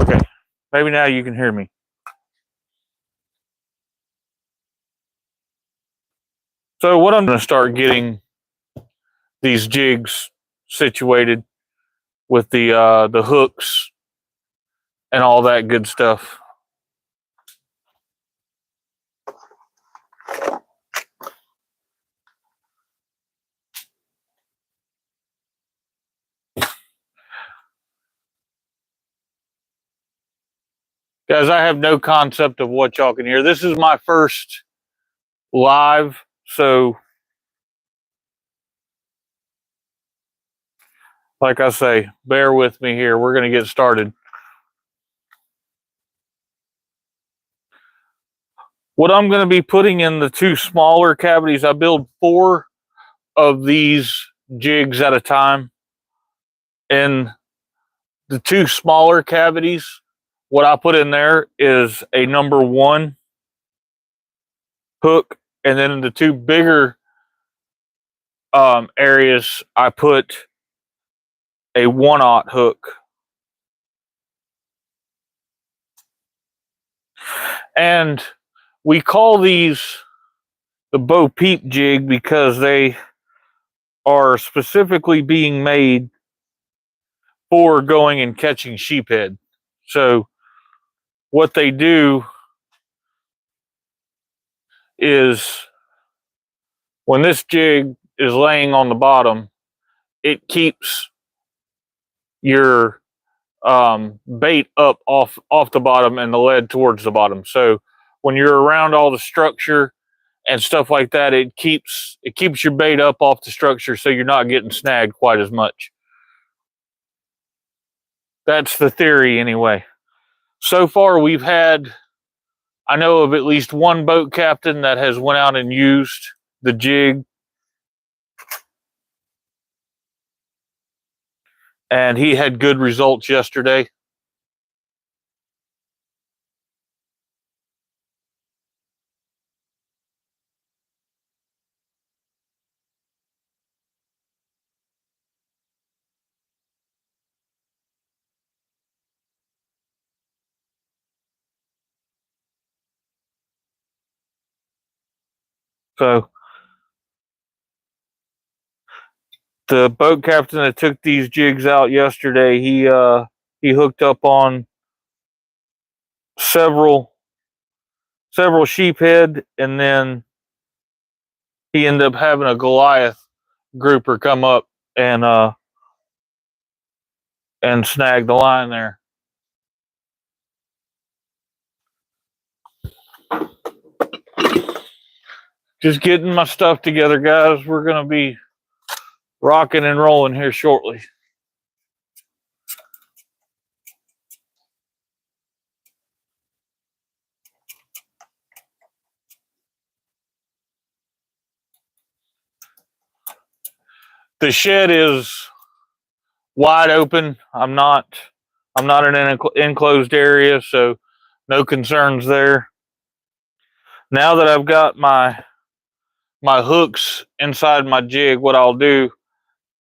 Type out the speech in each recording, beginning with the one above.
Okay, maybe now you can hear me. So what I'm going to start getting these jigs situated with the hooks and all that good stuff. Guys, I have no concept of what y'all can hear. This is my first live, so like I say, bear with me here. We're going to get started. What I'm going to be putting in the two smaller cavities, I build 4 of these jigs at a time. And the 2 smaller cavities, what I put in there is a number 1 hook. And then in the 2 bigger areas, I put a 1/0 hook. And we call these the Bo Peep jig because they are specifically being made for going and catching sheephead. So what they do is when this jig is laying on the bottom, it keeps your bait up off the bottom and the lead towards the bottom. So when you're around all the structure and stuff like that, it keeps your bait up off the structure, so you're not getting snagged quite as much. That's the theory anyway. So far we've had, I know of at least 1 boat captain that has went out and used the jig, and he had good results yesterday. So the boat captain that took these jigs out yesterday, he hooked up on several sheephead, and then he ended up having a Goliath grouper come up and snag the line there. Just getting my stuff together, guys. We're gonna be rocking and rolling here shortly. The shed is wide open. I'm not in an enclosed area, so no concerns there. Now that I've got my hooks inside my jig, what I'll do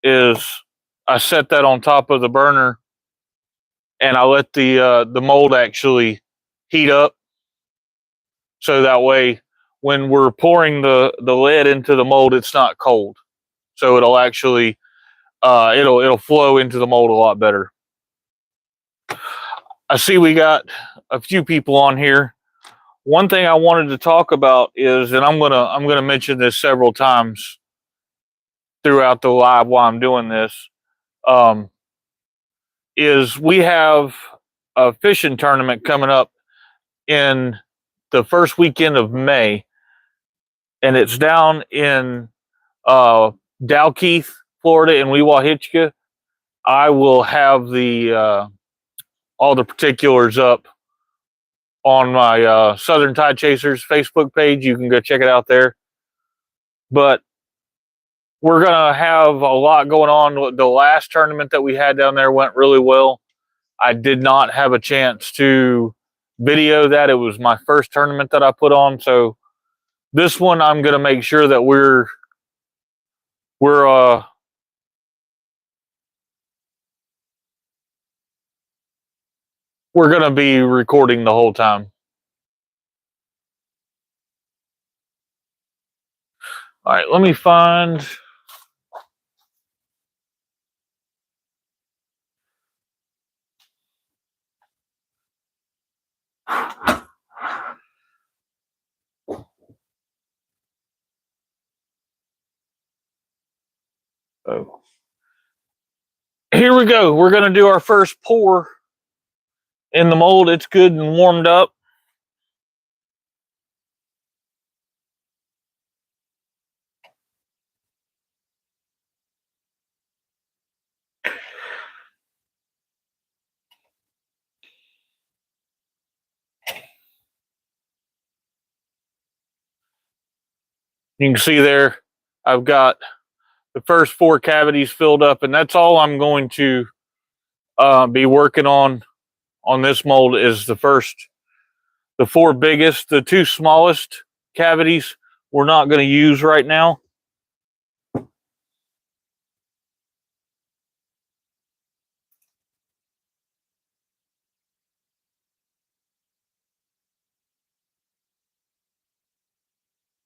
is I set that on top of the burner, and I let the mold actually heat up, so that way when we're pouring the lead into the mold, it's not cold, so it'll actually it'll flow into the mold a lot better. I see we got a few people on here. One thing I wanted to talk about is, and I'm gonna mention this several times throughout the live while I'm doing this, is we have a fishing tournament coming up in the first weekend of May, and it's down in 𝐬𝐝, Florida, in 𝐬𝐻𝐾𝐿. I will have the all the particulars up on my Southern Tide Chasers Facebook page. You can go check it out there. But we're gonna have a lot going on. The last tournament that we had down there went really well. I did not have a chance to video that. It was my first tournament that I put on, so this one I'm gonna make sure that we're we're going to be recording the whole time. All right, let me find. Oh. Here we go. We're going to do our first pour in the mold. It's good and warmed up. You can see there, I've got the first 4 cavities filled up, and that's all I'm going to be working on this mold is the 4 biggest. The 2 smallest cavities we're not going to use right now.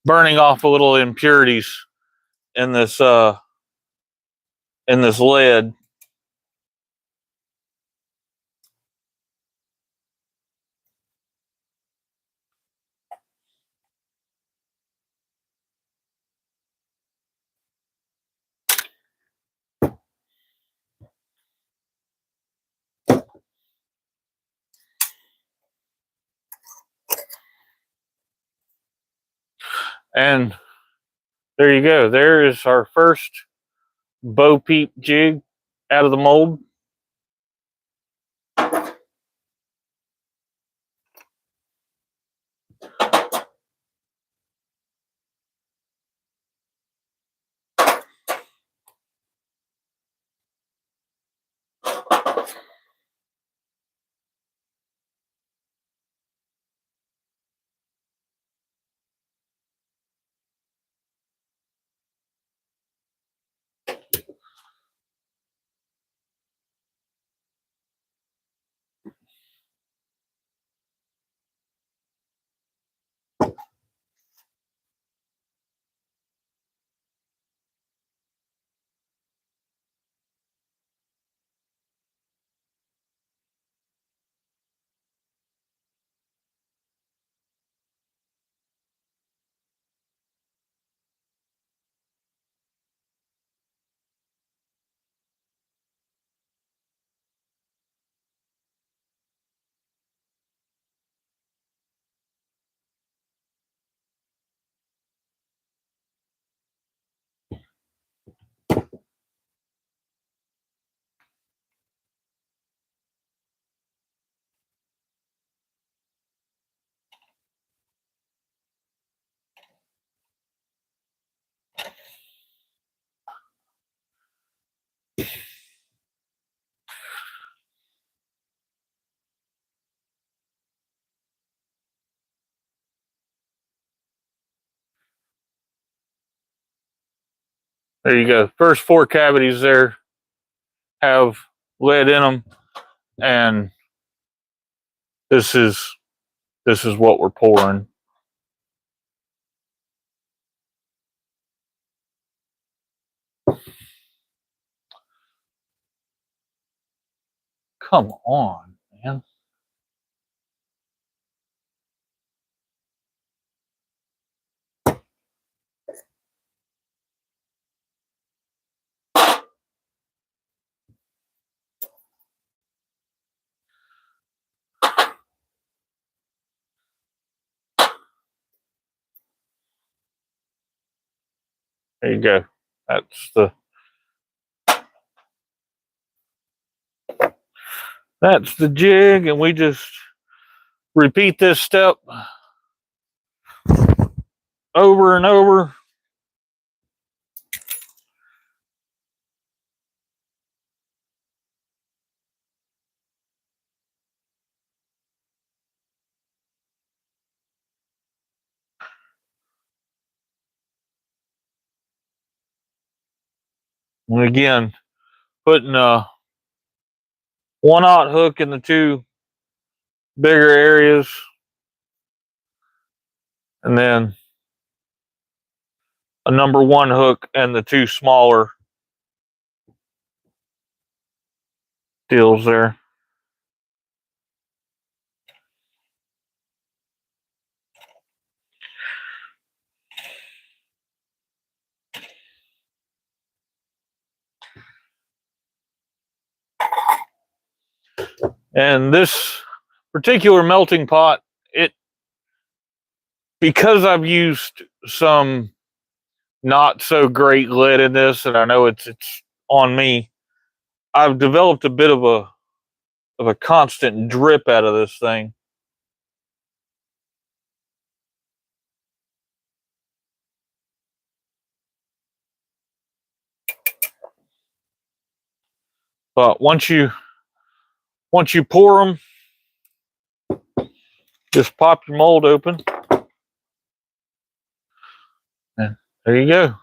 Burning off a little impurities in this lead. And there you go. There is our first Bo Peep jig out of the mold. There you go. First 4 cavities there have lead in them, and this is what we're pouring. Come on, man. There you go. That's the jig, and we just repeat this step over and over. And again, putting a 1/0 hook in the 2 bigger areas, and then a number 1 hook and the 2 smaller deals there. And this particular melting pot, because I've used some not so great lead in this, and I know it's on me, I've developed a bit of a constant drip out of this thing. But once you pour them, just pop your mold open, and there you go.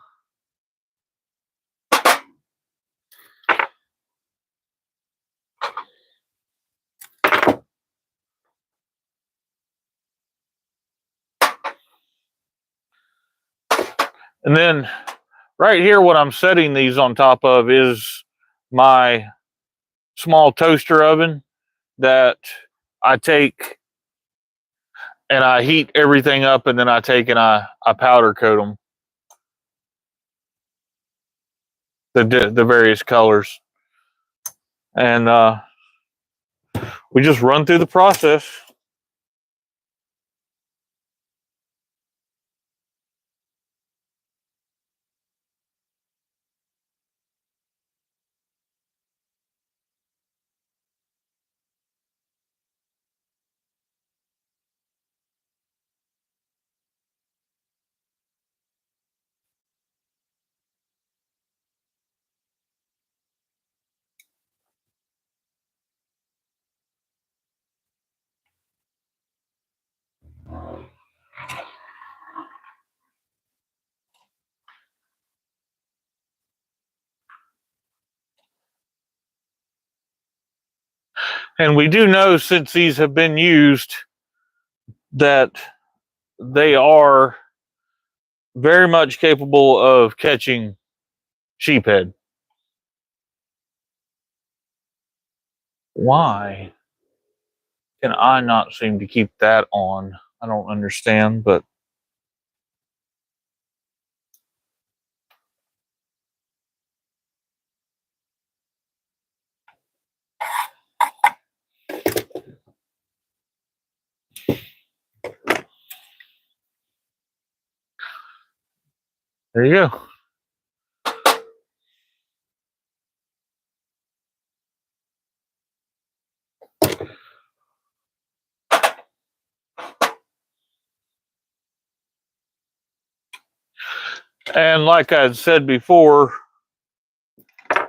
And then right here, what I'm setting these on top of is my small toaster oven that I take and I heat everything up, and then I take and I powder coat them, the various colors, and we just run through the process. And we do know, since these have been used, that they are very much capable of catching sheephead. Why can I not seem to keep that on? I don't understand, but there you go. And like I had said before,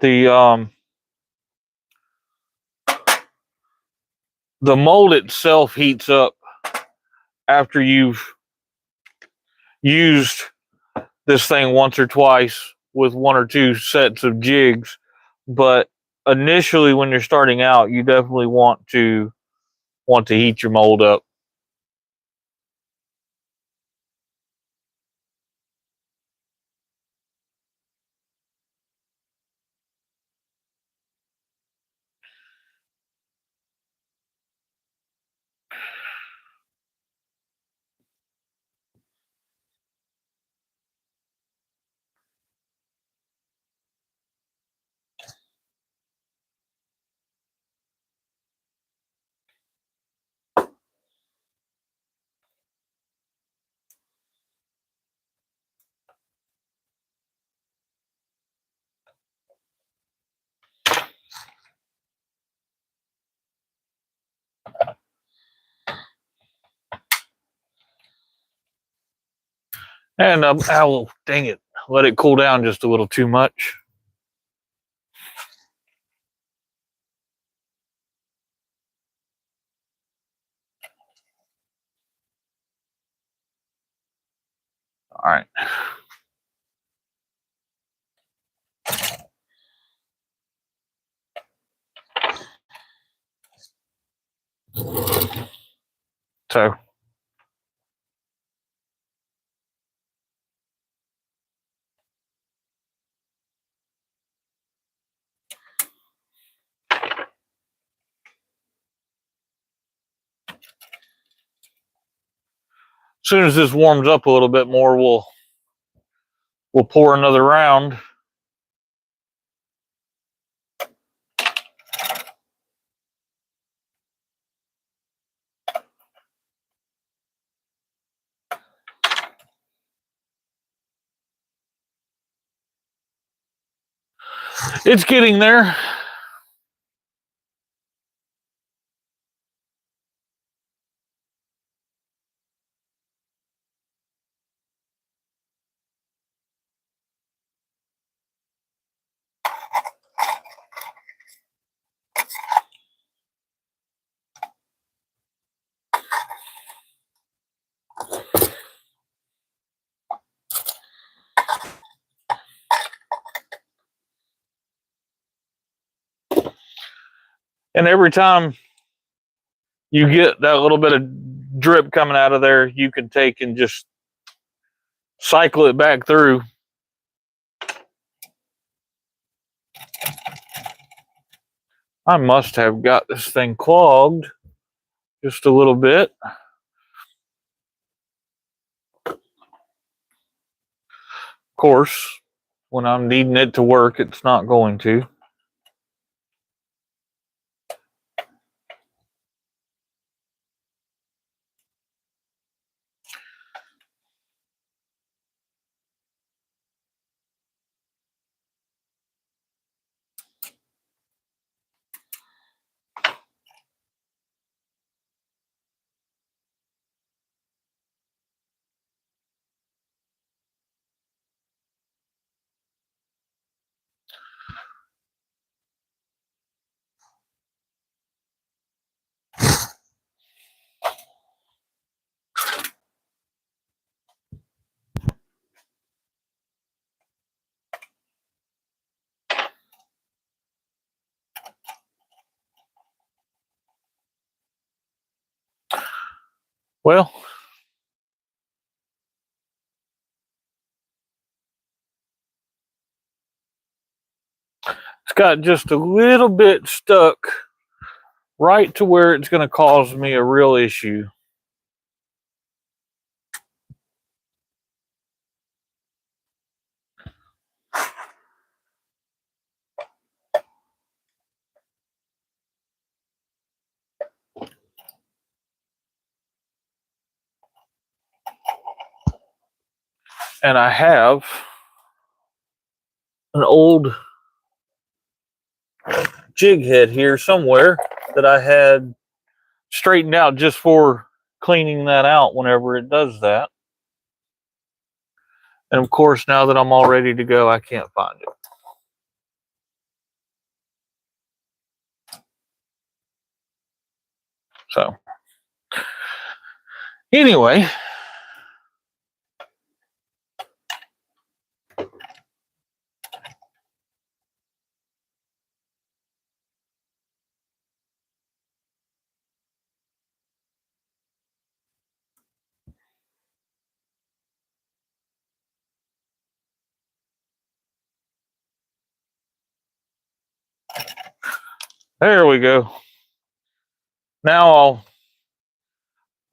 the mold itself heats up after you've used this thing once or twice with 1 or 2 sets of jigs. But initially, when you're starting out, you definitely want to heat your mold up. And oh, dang it, let it cool down just a little too much. All right. So as soon as this warms up a little bit more, we'll pour another round. It's getting there. And every time you get that little bit of drip coming out of there, you can take and just cycle it back through. I must have got this thing clogged just a little bit. Of course, when I'm needing it to work, it's not going to. Well, it's got just a little bit stuck right to where it's going to cause me a real issue. And I have an old jig head here somewhere that I had straightened out just for cleaning that out whenever it does that. And of course, now that I'm all ready to go, I can't find it. So anyway, there we go. Now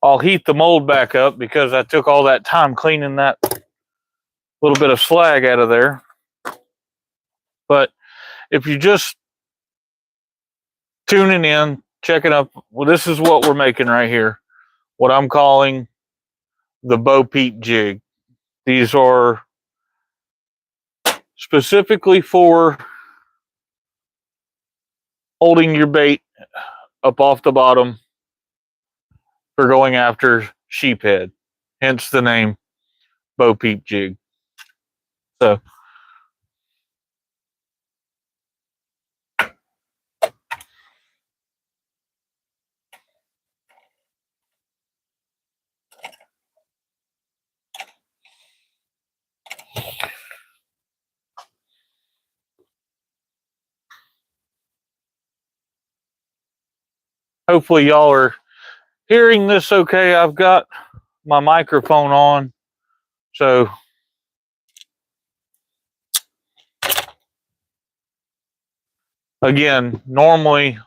I'll heat the mold back up because I took all that time cleaning that little bit of slag out of there. But if you're just tuning in, checking up, well, this is what we're making right here. What I'm calling the Bo Peep jig. These are specifically for holding your bait up off the bottom for going after sheephead, hence the name Bo Peep jig. So hopefully y'all are hearing this okay? I've got my microphone on, so again, normally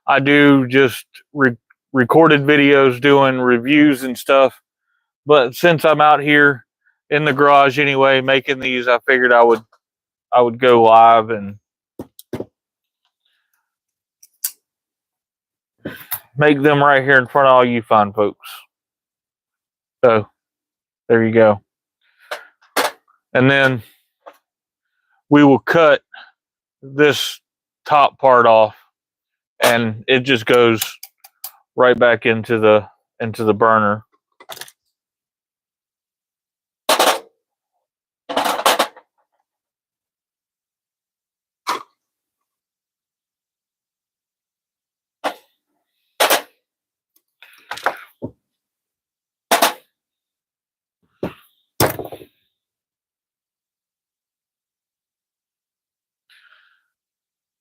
I do just recorded videos doing reviews and stuff, but since I'm out here in the garage anyway making these, I figured I would go live and make them right here in front of all you fine folks. So there you go. And then we will cut this top part off, and it just goes right back into the burner.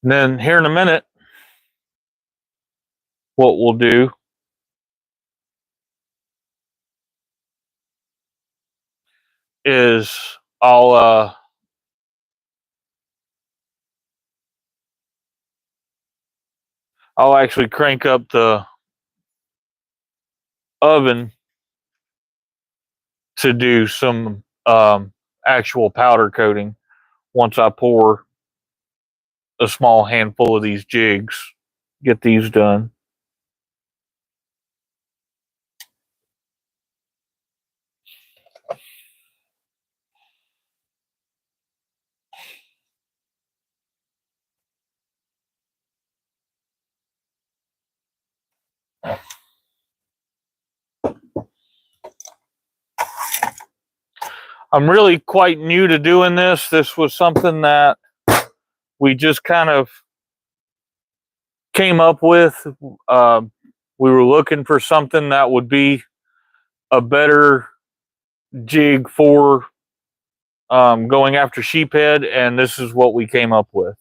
And then here in a minute, what we'll do is I'll actually crank up the oven to do some actual powder coating once I pour a small handful of these jigs, get these done. I'm really quite new to doing this. This was something that we just kind of came up with. We were looking for something that would be a better jig for going after sheephead, and this is what we came up with.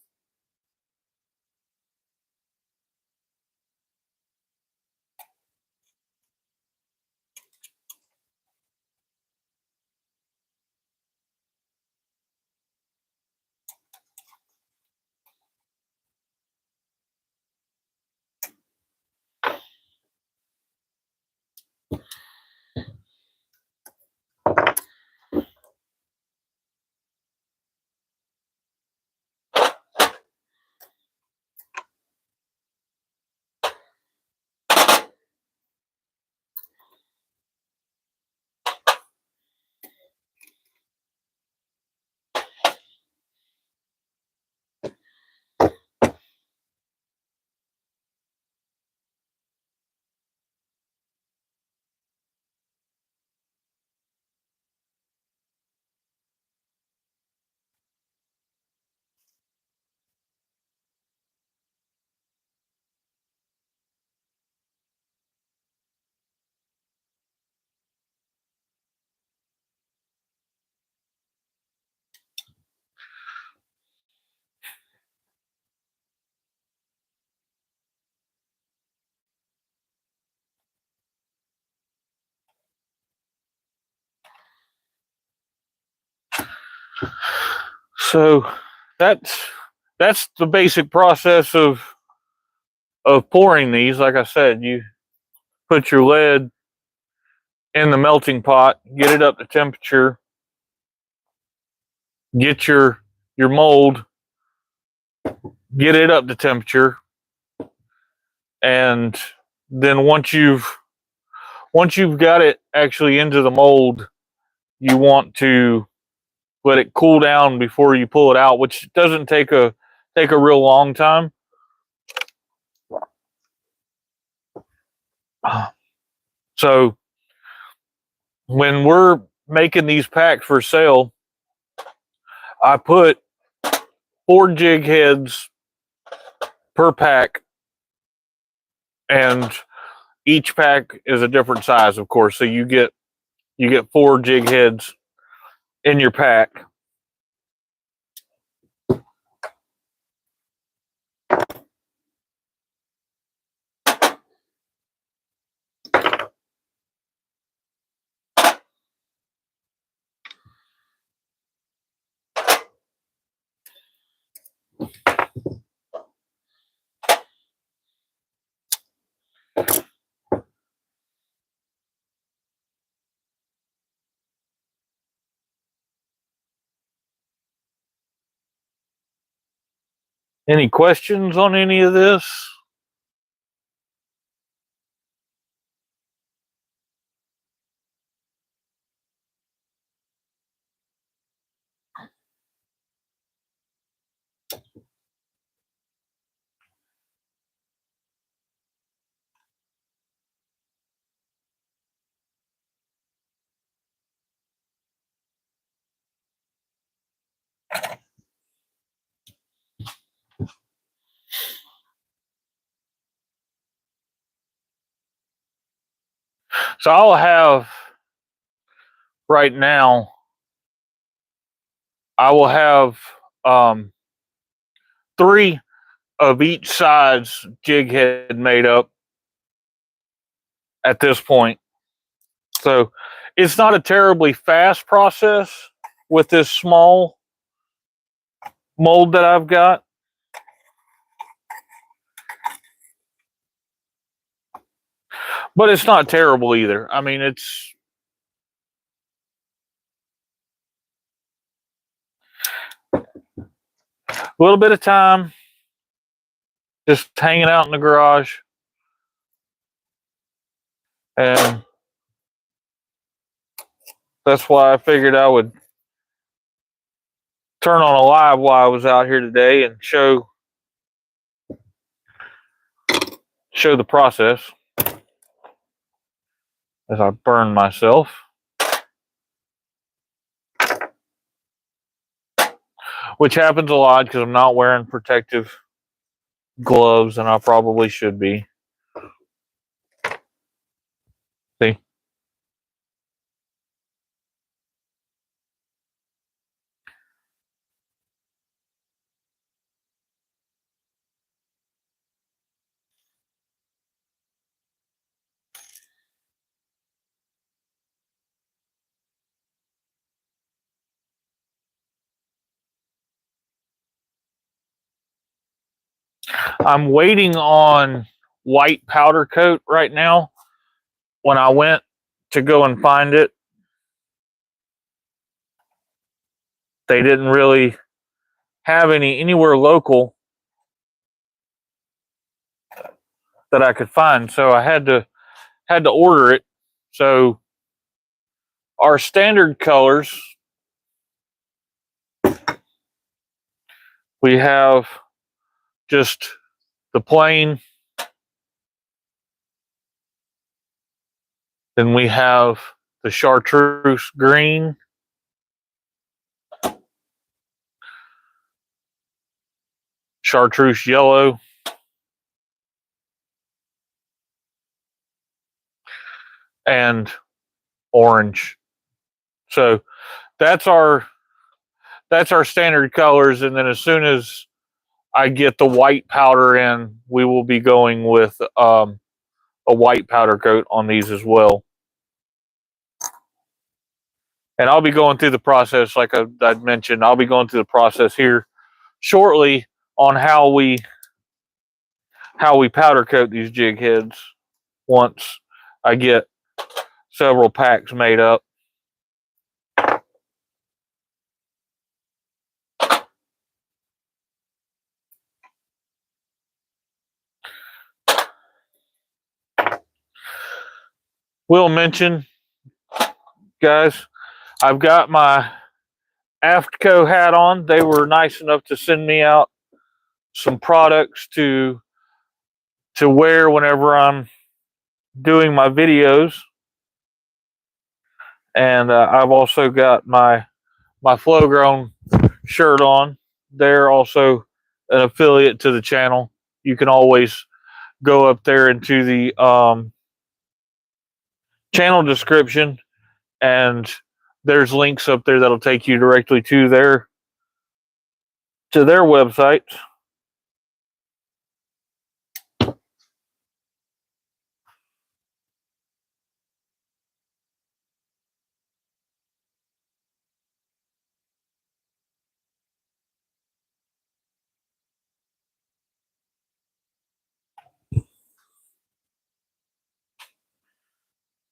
So that's the basic process of pouring these. Like I said, you put your lead in the melting pot, get it up to temperature, get your mold, get it up to temperature, and then once you've got it actually into the mold, you want to let it cool down before you pull it out, which doesn't take a real long time. So when we're making these packs for sale, I put 4 jig heads per pack, and each pack is a different size, of course. So you get 4 jig heads in your pack. Any questions on any of this? So I'll have right now, I will have 3 of each side's jig head made up at this point. So it's not a terribly fast process with this small mold that I've got. But it's not terrible either. I mean, it's a little bit of time just hanging out in the garage. And that's why I figured I would turn on a live while I was out here today and show the process as I burn myself. Which happens a lot because I'm not wearing protective gloves, and I probably should be. See? I'm waiting on white powder coat right now. When I went to go and find it, they didn't really have anywhere local that I could find, so I had to order it. So our standard colors, we have just the plain, then we have the chartreuse green, chartreuse yellow, and orange. So that's our standard colors, and then as soon as I get the white powder in, we will be going with a white powder coat on these as well. And I'll be going through the process, like I'd mentioned. I'll be going through the process here shortly on how we powder coat these jig heads once I get several packs made up. Will mention, guys, I've got my 𝐼𝐸𝐴 hat on. They were nice enough to send me out some products to wear whenever I'm doing my videos. And I've also got my Flogrown shirt on. They're also an affiliate to the channel. You can always go up there into the channel description, and there's links up there that'll take you directly to their website.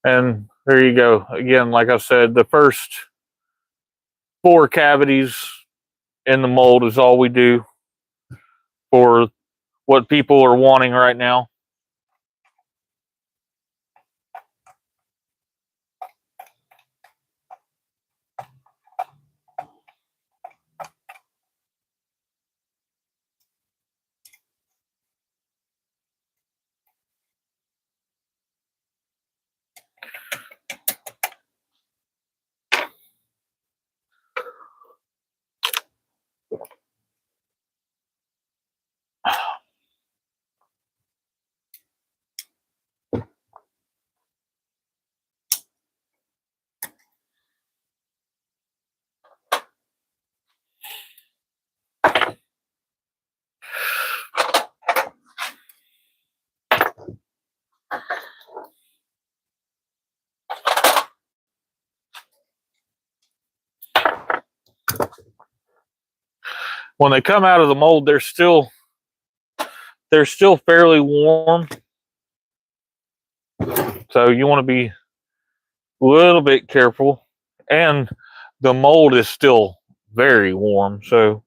And there you go. Again, like I said, the first 4 cavities in the mold is all we do for what people are wanting right now. When they come out of the mold, they're still fairly warm. So you want to be a little bit careful. And the mold is still very warm, so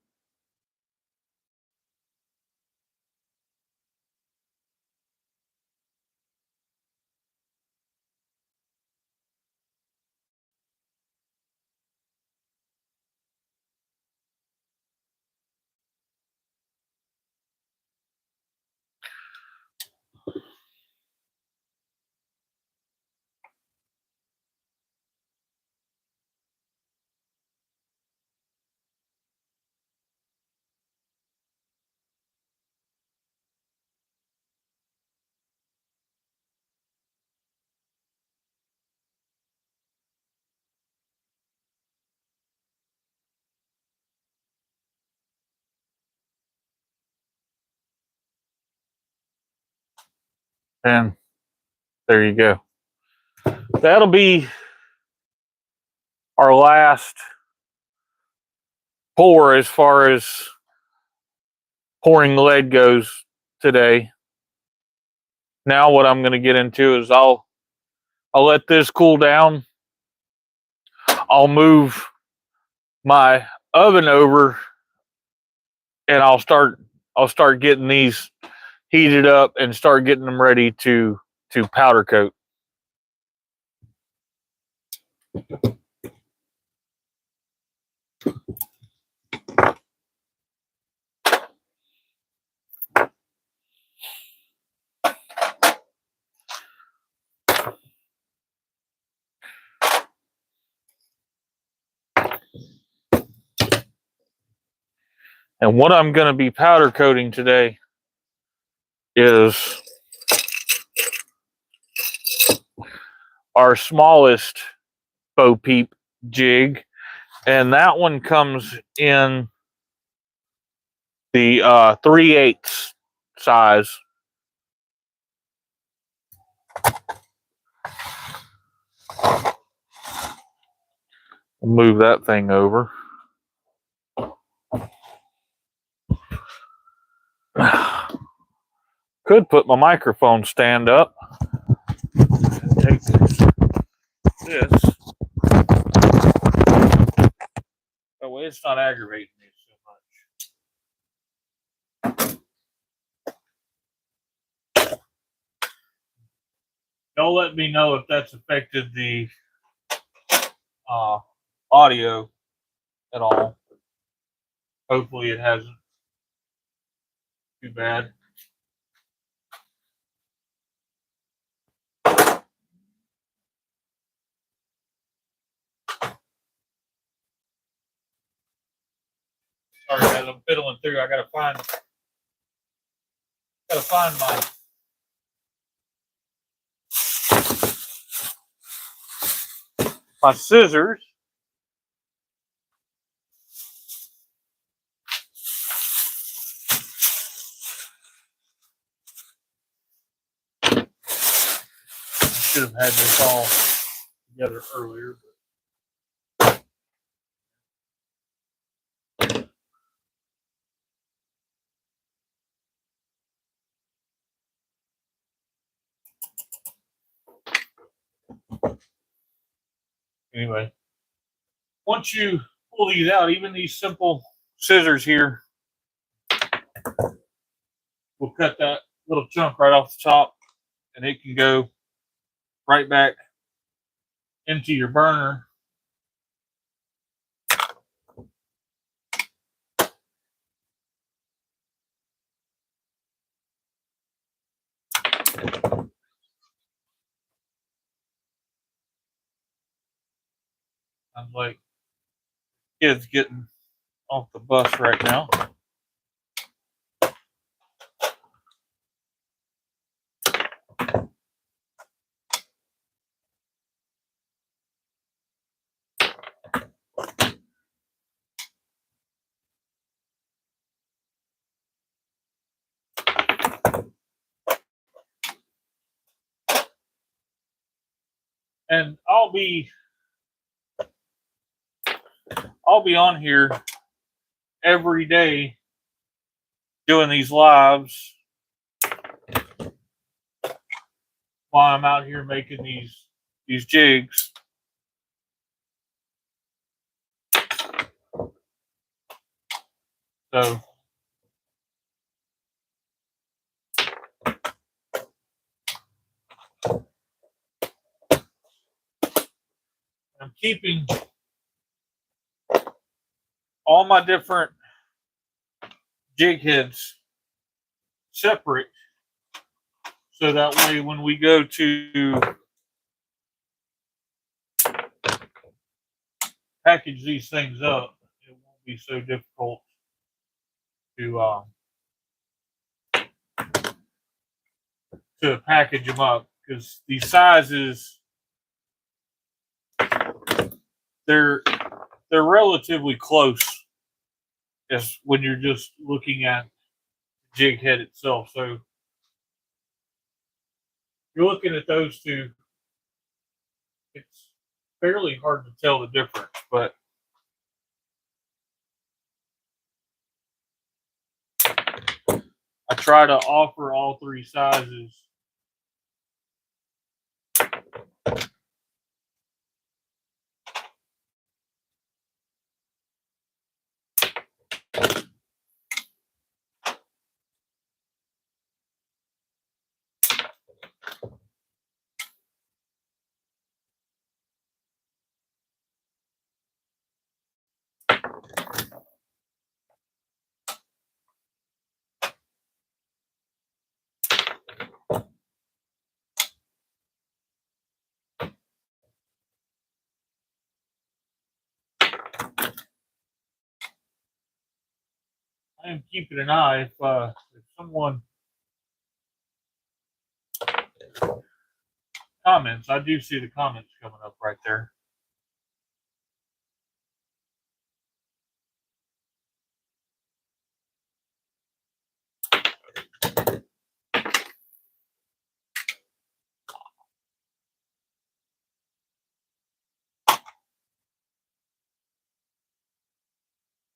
and there you go. That'll be our last pour as far as pouring lead goes today. Now what I'm going to get into is I'll let this cool down. I'll move my oven over and I'll start getting these heated up and start getting them ready to powder coat. And what I'm going to be powder coating today is our smallest Bo Peep jig, and that one comes in the 3/8 size. We'll move that thing over. Could put my microphone stand up. Take this. That way it's not aggravating me so much. Y'all let me know if that's affected the audio at all. Hopefully it hasn't. Too bad. Sorry guys, I'm fiddling through. I gotta find my scissors. Should have had this all together earlier. Anyway, once you pull these out, even these simple scissors here will cut that little chunk right off the top, and it can go right back into your burner. Sounds like kids getting off the bus right now. And I'll be on here every day doing these lives while I'm out here making these jigs. So I'm keeping all my different jig heads separate, so that way when we go to package these things up, it won't be so difficult to package them up, because these sizes, they're relatively close as when you're just looking at the jig head itself. So you're looking at those two, it's fairly hard to tell the difference, but I try to offer all three sizes. I am keeping an eye if someone comments. I do see the comments coming up right there.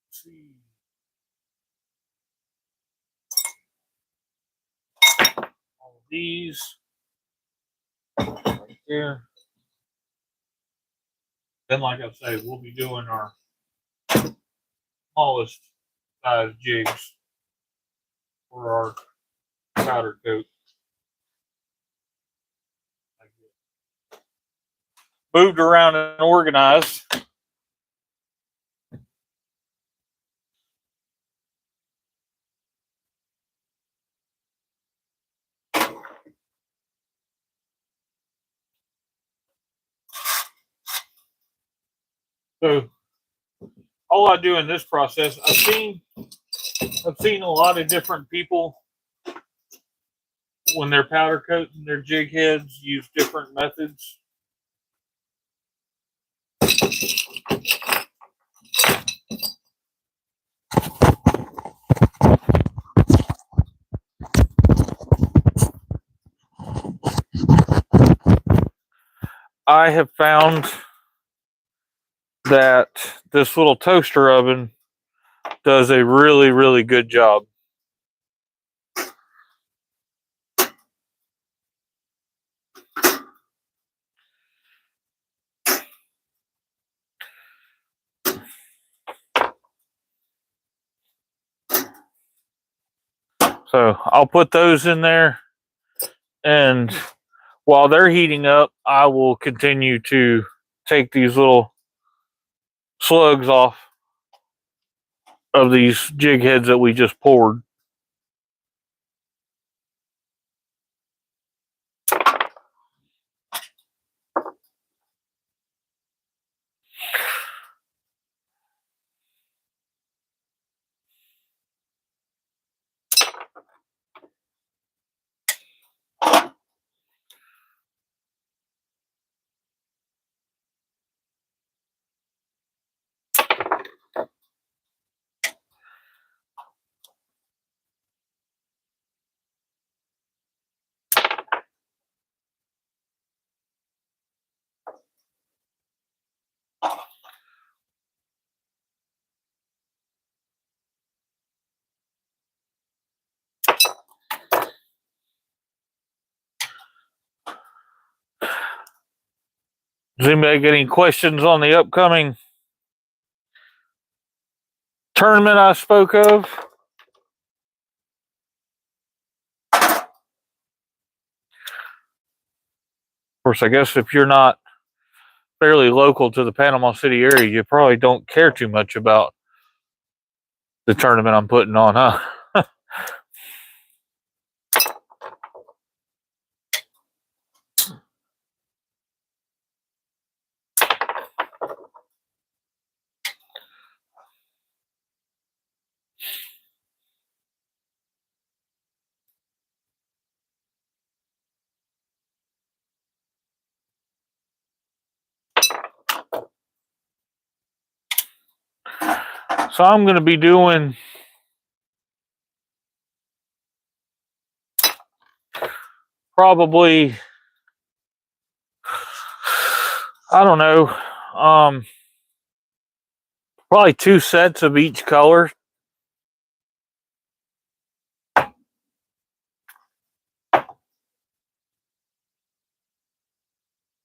Let's see. All of these right there. Then, like I say, we'll be doing our smallest size jigs for our powder coat. Moved around and organized. So all I do in this process, I've seen a lot of different people when they're powder coating their jig heads use different methods. I have found that this little toaster oven does a really, really good job. So I'll put those in there, and while they're heating up, I will continue to take these little slugs off of these jig heads that we just poured. Does anybody get any questions on the upcoming tournament I spoke of? Of course, I guess if you're not fairly local to the Panama City area, you probably don't care too much about the tournament I'm putting on, huh? So I'm going to be doing probably, I don't know, probably 2 sets of each color.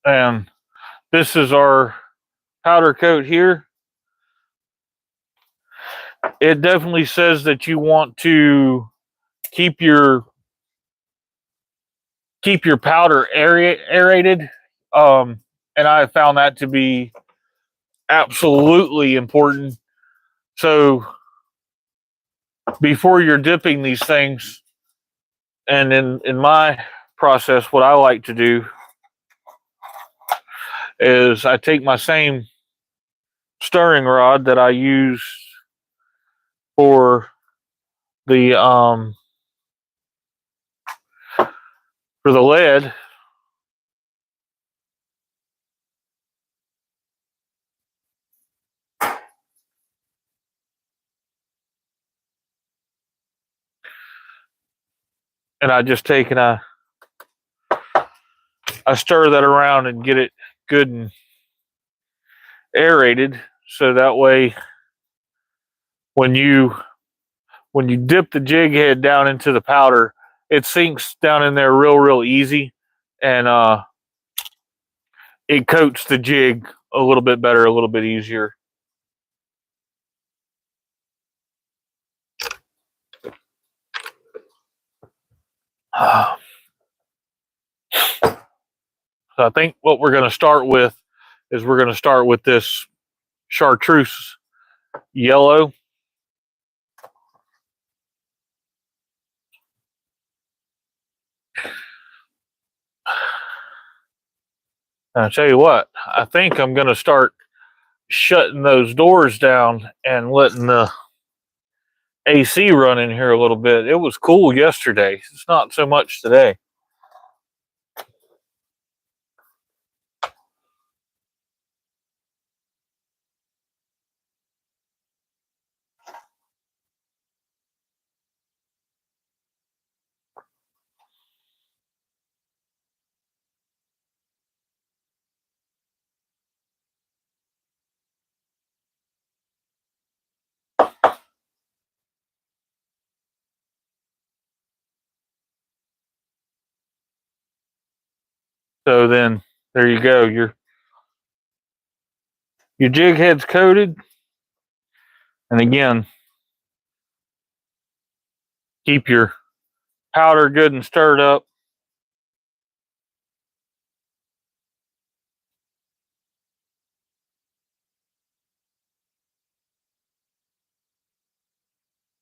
And this is our powder coat here. It definitely says that you want to keep your powder aerated. And I found that to be absolutely important. So before you're dipping these things, and in my process, what I like to do is I take my same stirring rod that I use for the lead, and I just take and I stir that around and get it good and aerated, so that way when you dip the jig head down into the powder, it sinks down in there real easy, and it coats the jig a little bit better, a little bit easier. So I think what we're going to start with is we're going to start with this chartreuse yellow. And I'll tell you what, I think I'm going to start shutting those doors down and letting the AC run in here a little bit. It was cool yesterday. It's not so much today. So then there you go. Your jig head's coated. And again, keep your powder good and stirred up.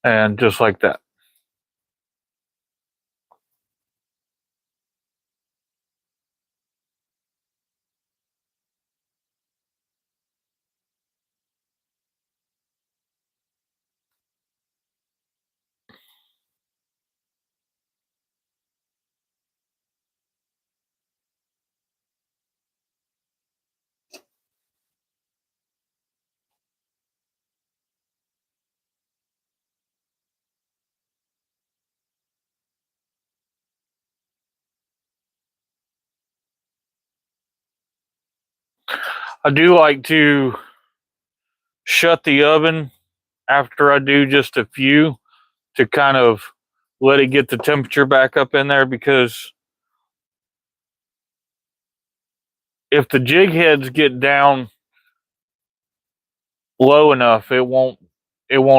And just like that. I do like to shut the oven after I do just a few to kind of let it get the temperature back up in there, because if the jig heads get down low enough, it won't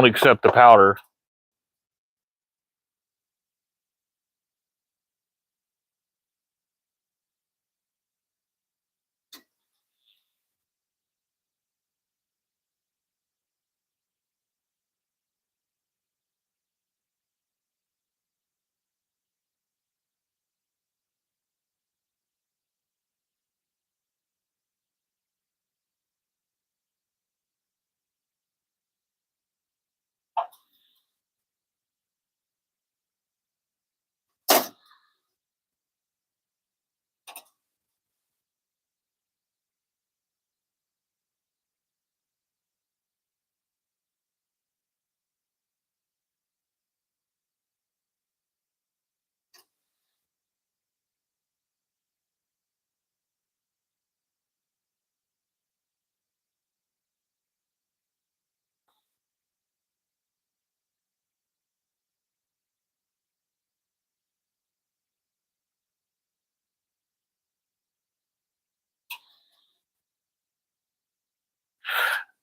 accept the powder.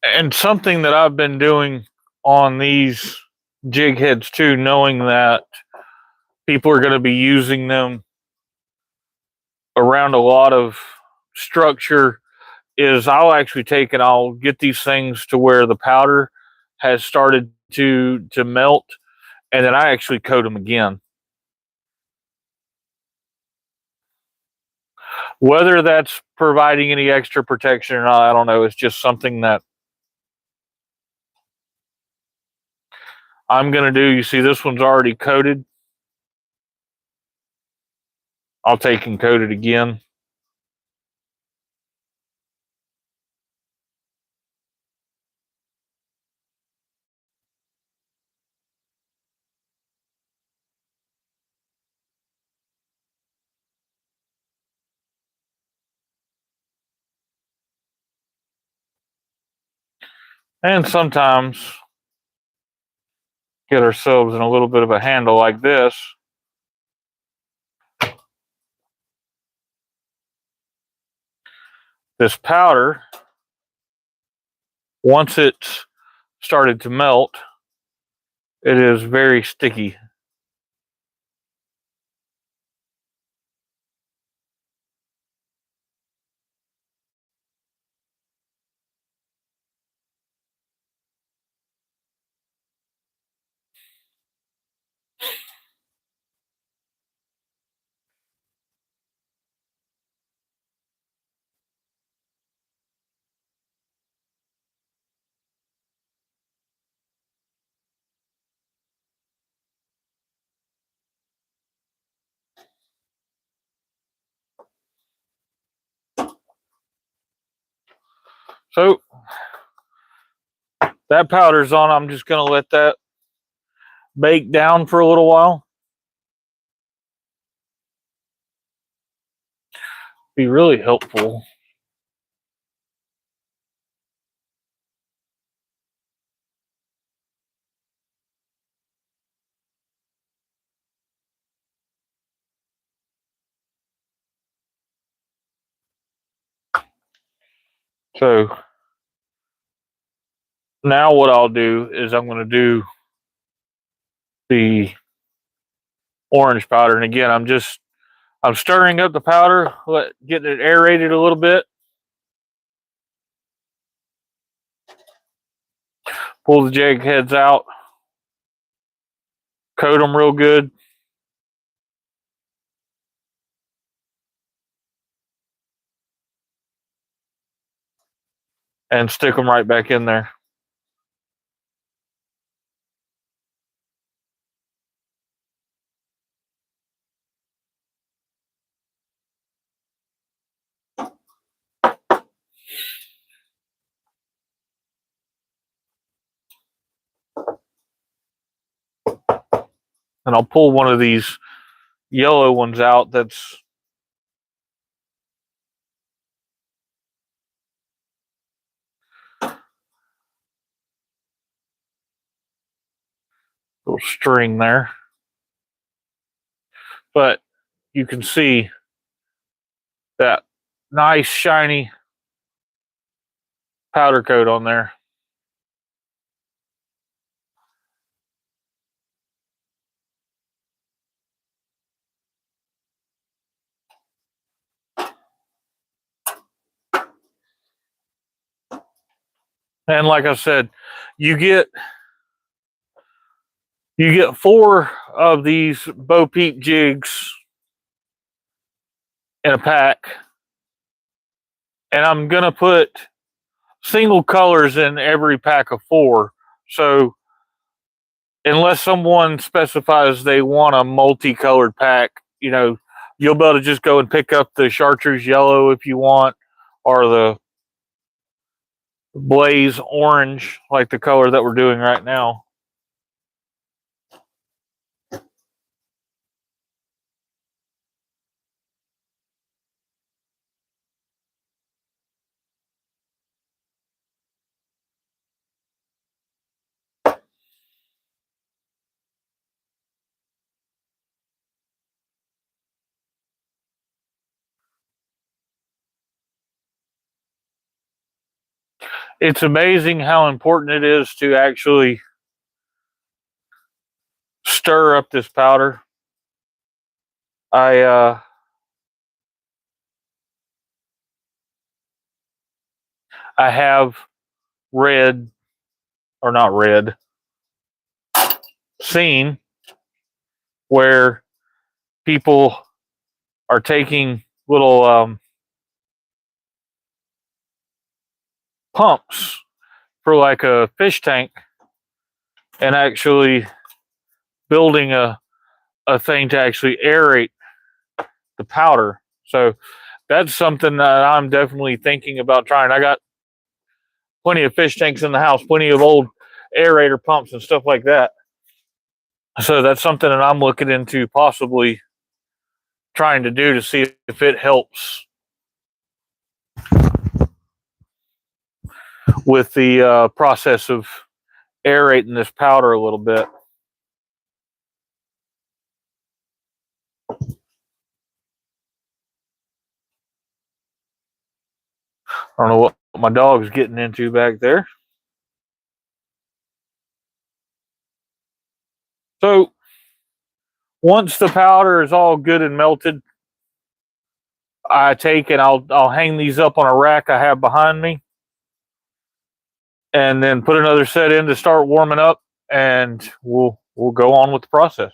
And something that I've been doing on these jig heads too, knowing that people are going to be using them around a lot of structure, is I'll actually take and I'll get these things to where the powder has started to melt, and then I actually coat them again. Whether that's providing any extra protection or not, I don't know. It's just something that I'm going to do. You see, this one's already coated. I'll take and coat it again. And sometimes get ourselves in a little bit of a handle like this. This powder, once it's started to melt, it is very sticky. So that powder's on. I'm just going to let that bake down for a little while. Be really helpful. So now what I'll do is I'm going to do the orange powder. And again, I'm stirring up the powder, getting it aerated a little bit. Pull the jig heads out, coat them real good. And stick them right back in there. And I'll pull one of these yellow ones out that's little string there. But you can see that nice shiny powder coat on there. And like I said, you get 4 of these Peep jigs in a pack. And I'm gonna put single colors in every pack of 4. So unless someone specifies they want a multicolored pack, you know, you'll be able to just go and pick up the chartreuse yellow if you want, or the blaze orange, like the color that we're doing right now. It's amazing how important it is to actually stir up this powder. I have read, or not read, seen where people are taking little pumps for like a fish tank and actually building a thing to actually aerate the powder. So that's something that I'm definitely thinking about trying. I got plenty of fish tanks in the house, plenty of old aerator pumps and stuff like that. So that's something that I'm looking into possibly trying to do to see if it helps with the process of aerating this powder a little bit. I don't know what my dog's getting into back there. So once the powder is all good and melted, I take and I'll hang these up on a rack I have behind me, and then put another set in to start warming up, and we'll go on with the process.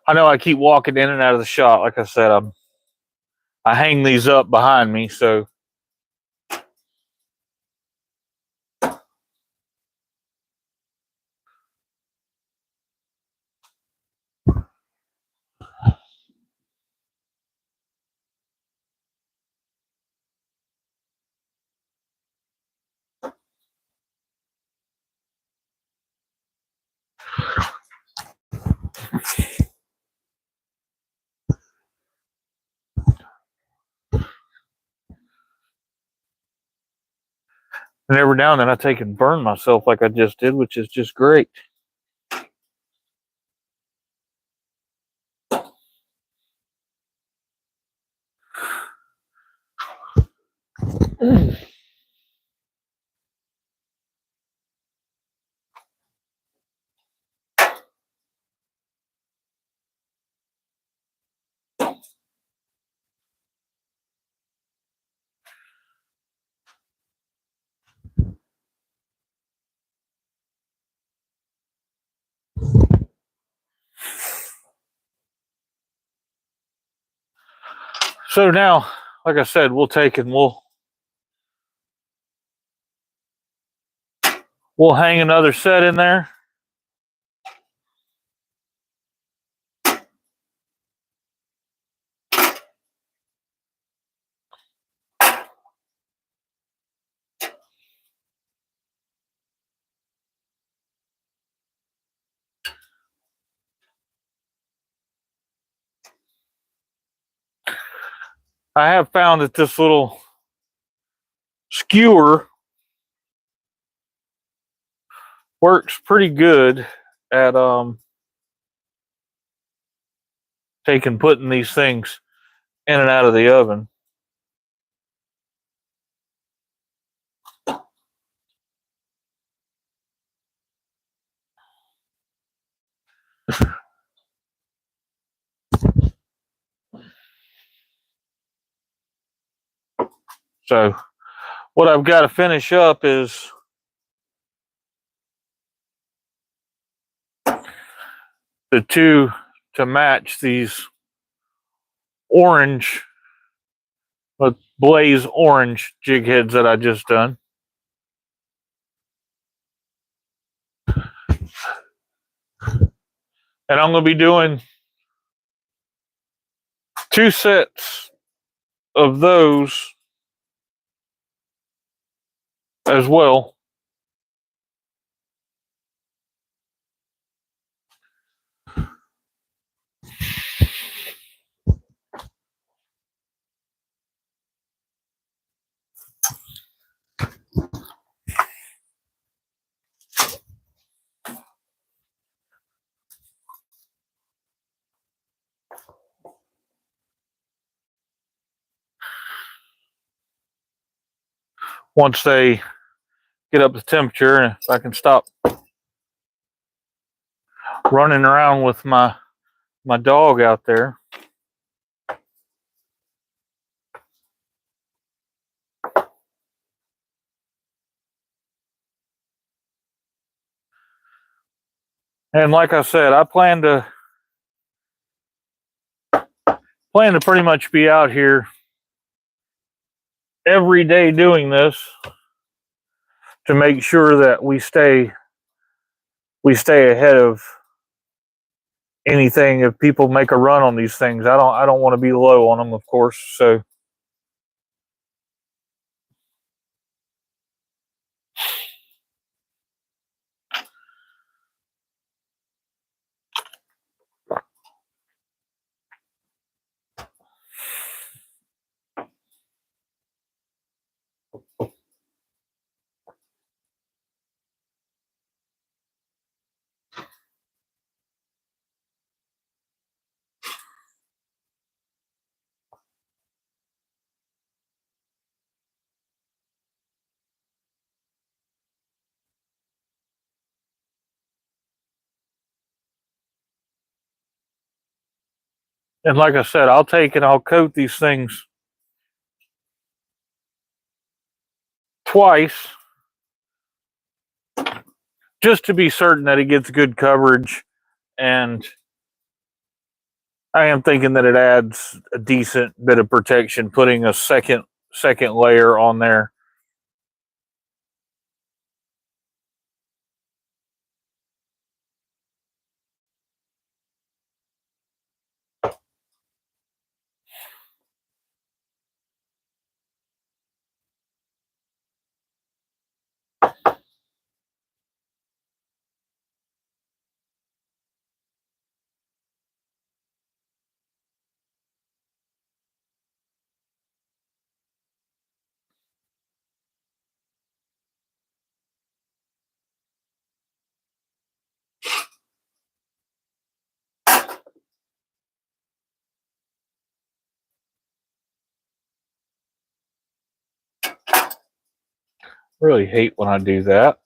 I know I keep walking in and out of the shot. Like I said, I hang these up behind me, so And every now and then I take and burn myself like I just did, which is just great. So now, like I said, we'll take and we'll hang another set in there. I have found that this little skewer works pretty good at putting these things in and out of the oven. So what I've got to finish up is the two to match these orange, blaze orange jig heads that I just done. And I'm going to be doing 2 sets of those as well. Once they get up to temperature, and if I can stop running around with my dog out there. And like I said, I plan to pretty much be out here every day doing this to make sure that we stay ahead of anything. If people make a run on these things, I don't want to be low on them, of course. So and like I said, I'll take and I'll coat these things twice just to be certain that it gets good coverage. And I am thinking that it adds a decent bit of protection putting a second layer on there. Really hate when I do that.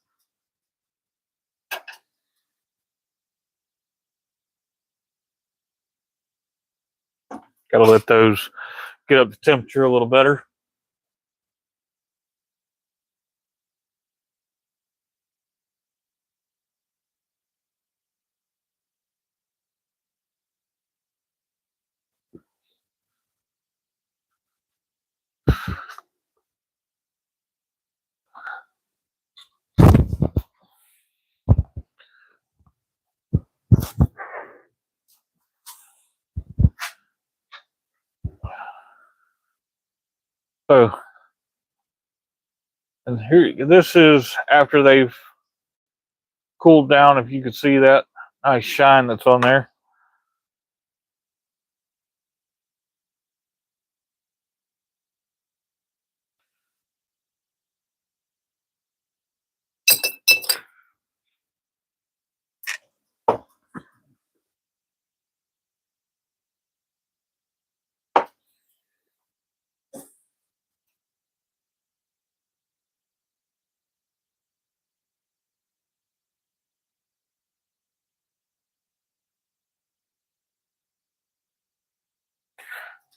Gotta let those get up to temperature a little better. So, and here, this is after they've cooled down. If you can see that nice shine that's on there.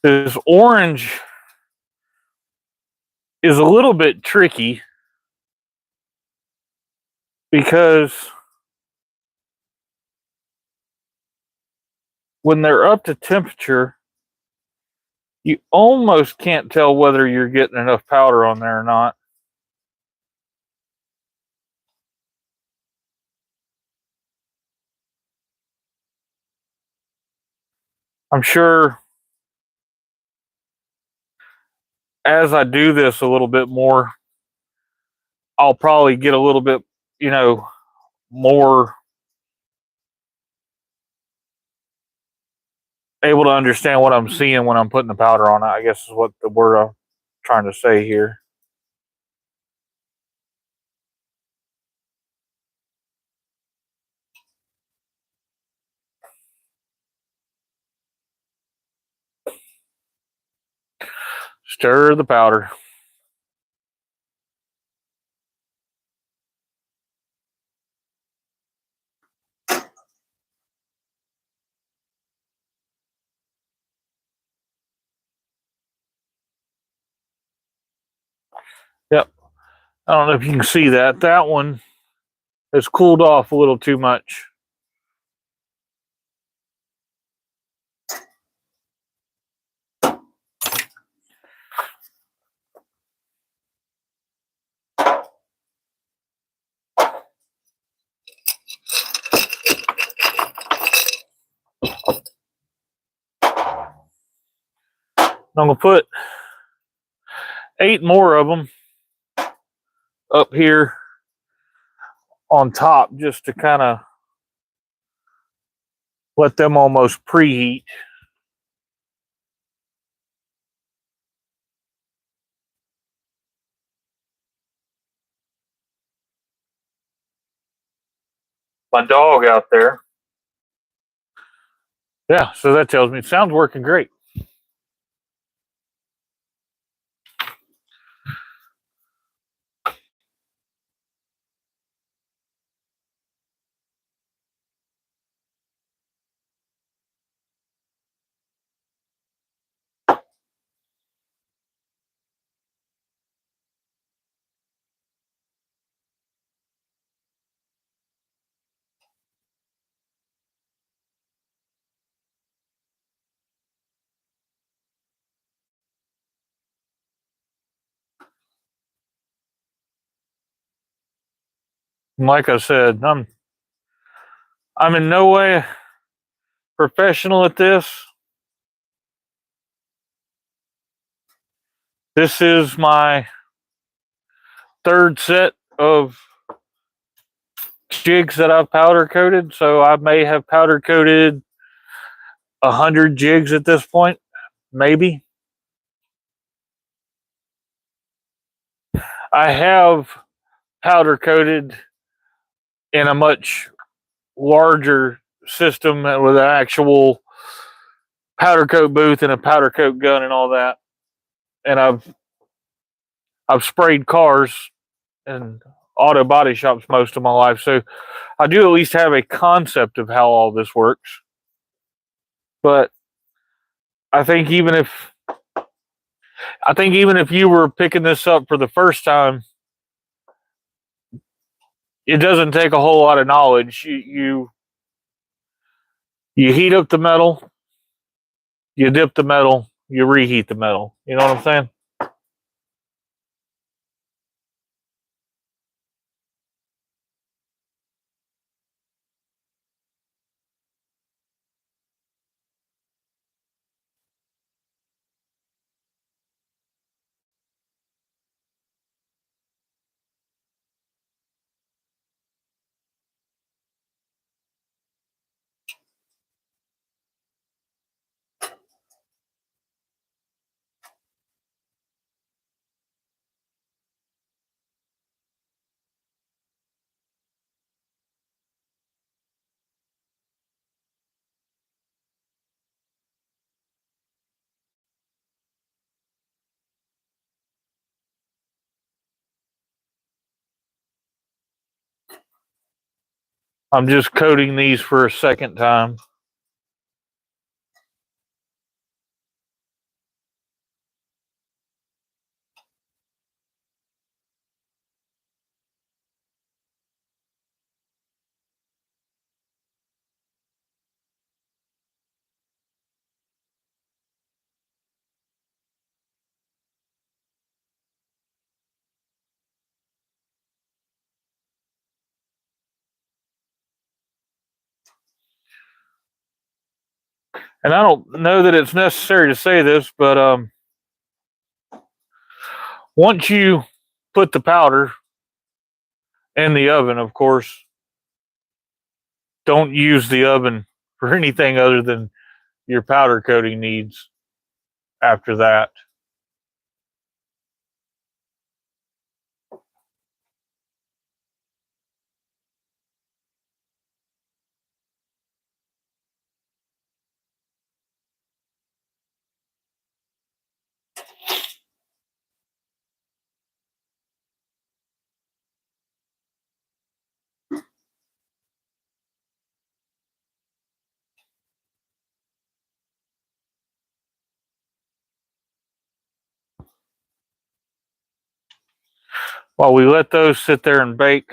This orange is a little bit tricky because when they're up to temperature, you almost can't tell whether you're getting enough powder on there or not. I'm sure as I do this a little bit more, I'll probably get a little bit, more able to understand what I'm seeing when I'm putting the powder on it, I guess is what the word I'm trying to say here. Stir the powder. Yep. I don't know if you can see that. That one has cooled off a little too much. I'm going to put 8 more of them up here on top just to kind of let them almost preheat. My dog out there. Yeah, so that tells me it sounds working great. And like I said, I'm in no way professional at this. This is my 3rd set of jigs that I've powder coated, so I may have powder coated 100 jigs at this point, maybe. I have powder coated in a much larger system with an actual powder coat booth and a powder coat gun and all that. And I've sprayed cars in auto body shops most of my life, so I do at least have a concept of how all this works. But I think even if you were picking this up for the first time, it doesn't take a whole lot of knowledge. You heat up the metal, you dip the metal, you reheat the metal. You know what I'm saying? I'm just coating these for a second time. And I don't know that it's necessary to say this, but once you put the powder in the oven, of course, don't use the oven for anything other than your powder coating needs after that. While we let those sit there and bake,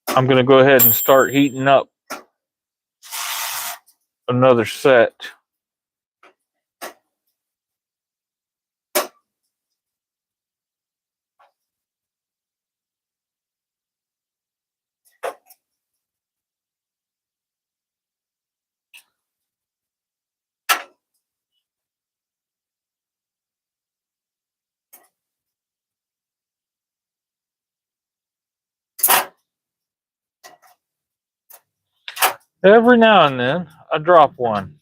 I'm going to go ahead and start heating up another set. Every now and then, I drop one.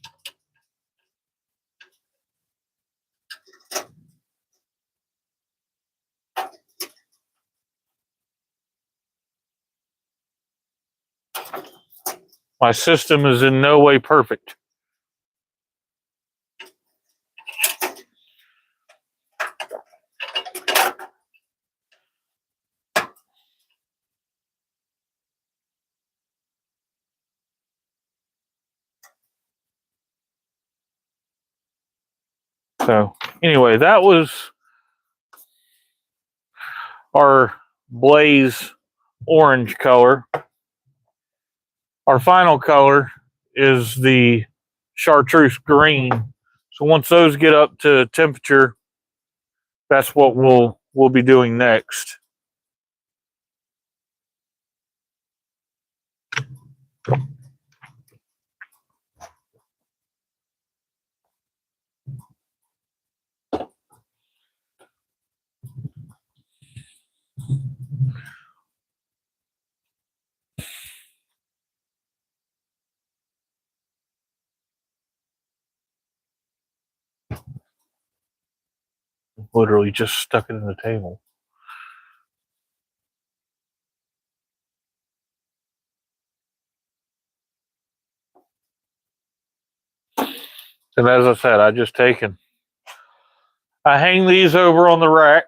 My system is in no way perfect. So, anyway, that was our blaze orange color. Our final color is the chartreuse green. So once those get up to temperature, that's what we'll be doing next. Literally just stuck it in the table. And as I said, I hang these over on the rack.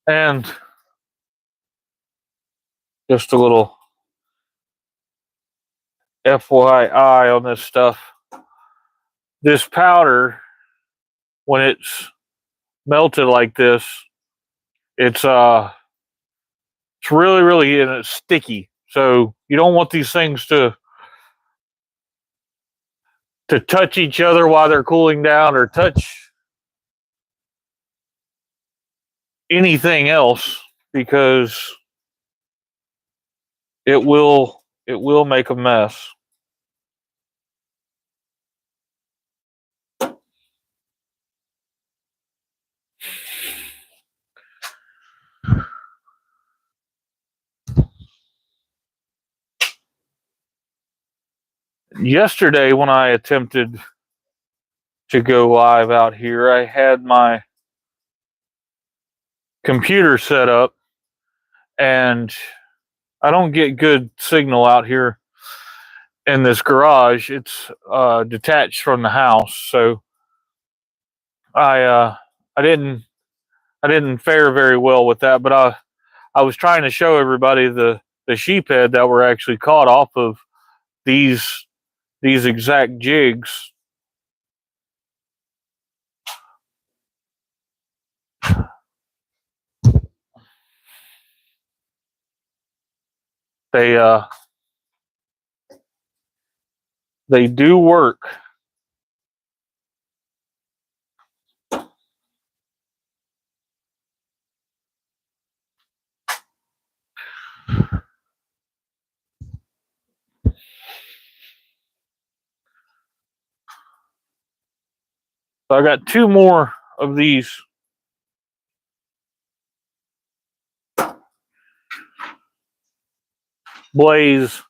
And just a little FYI on this stuff. This powder, when it's melted like this, it's really, really, and it's sticky. So you don't want these things to touch each other while they're cooling down, or touch anything else, because it will make a mess. Yesterday, when I attempted to go live out here, I had my computer set up, and I don't get good signal out here in this garage. It's detached from the house, so I didn't fare very well with that. But I was trying to show everybody the sheephead that were actually caught off of these exact jigs. They do work. So I got 2 more of these blaze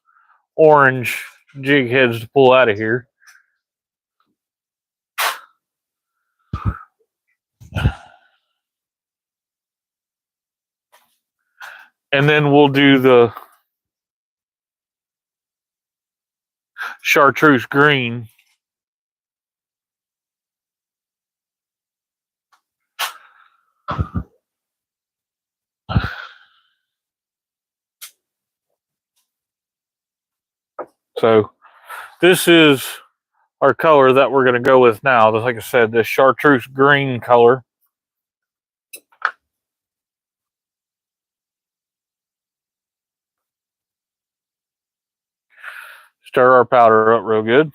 orange jig heads to pull out of here. And then we'll do the chartreuse green. So this is our color that we're going to go with now. Like I said, this chartreuse green color. Stir our powder up real good.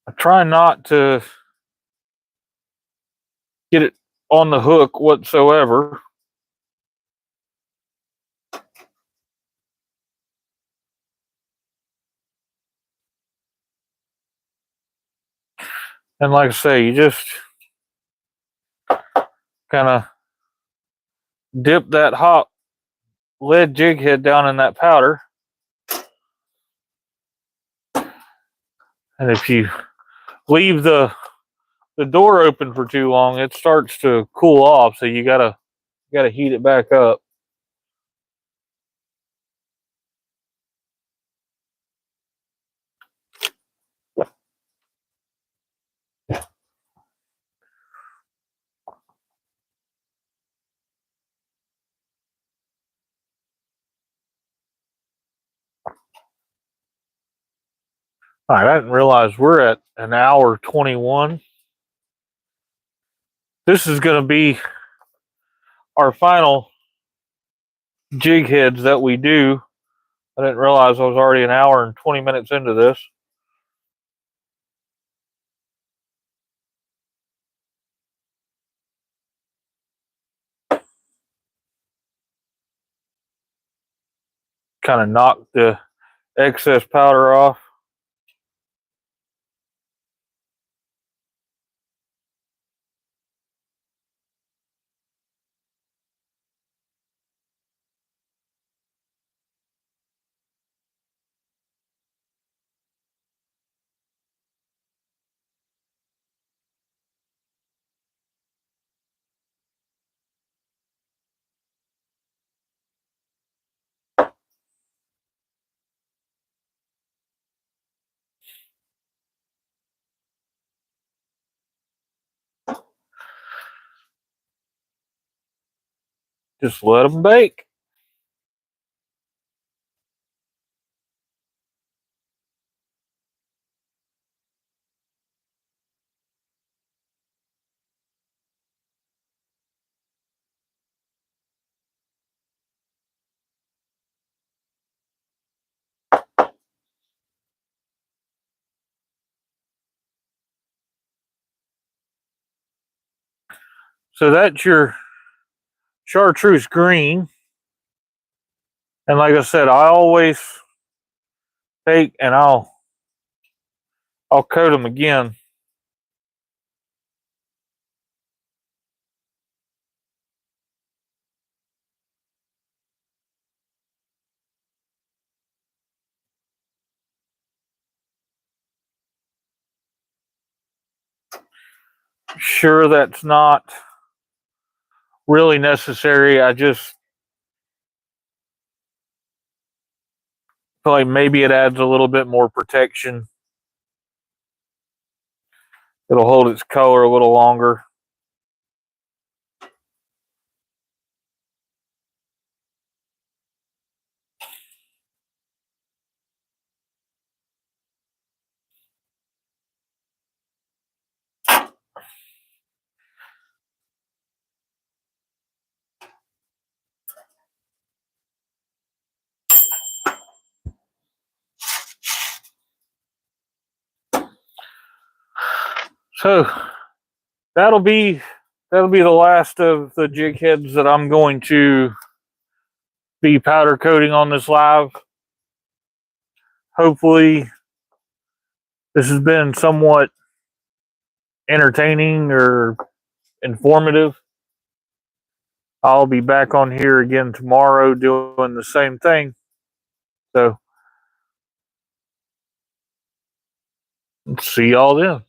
I try not to get it on the hook whatsoever. And like I say, you just kind of dip that hot lead jig head down in that powder. And if you leave the the door open for too long, it starts to cool off. So you gotta heat it back up. All right, I didn't realize we're at an hour 21. This is going to be our final jig heads that we do. I didn't realize I was already an hour and 20 minutes into this. Kind of knocked the excess powder off. Just let them bake. So that's your chartreuse green. And like I said, I always take and I'll coat them again. Sure, that's not really necessary. I just feel like maybe it adds a little bit more protection. It'll hold its color a little longer. So that'll be the last of the jig heads that I'm going to be powder coating on this live. Hopefully this has been somewhat entertaining or informative. I'll be back on here again tomorrow doing the same thing. So see y'all then.